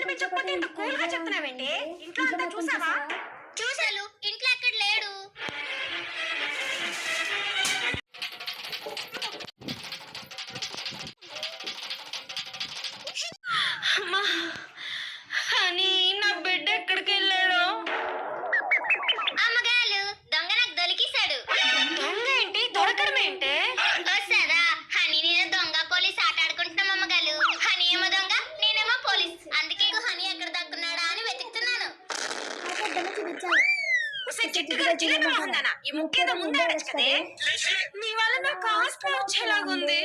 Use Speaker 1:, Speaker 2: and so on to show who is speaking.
Speaker 1: కనిపించకపోతే ఇంత కూల్ గా చెప్తున్నావేంటి? ఇంట్లో అంతా చూసావా?
Speaker 2: చూసాను, ఇంట్లో ఎక్కడ లేడు.
Speaker 1: అమ్మా, అని నా బిడ్డ ఎక్కడికి వెళ్ళాడు?
Speaker 2: అమ్మగారు, దొంగ నాకు దొరికేశాడు.
Speaker 1: దొంగ ఏంటి? దొరకడం ఏంటి?
Speaker 2: వస్తారా? హనీ నేను దొంగ పోలీస్ ఆట ఆడుకుంటున్నాం అమ్మగారు. హనీ ఏమో దొంగ, నేనేమో పోలీస్. అందుకే హనీ ఎక్కడ దక్కున్నాడా అని వెతుకుతున్నాను.
Speaker 1: ఈ ముక్కేదో ముందే కదే. నీ వల్ల నాకు ఆస్తి వచ్చేలాగుంది.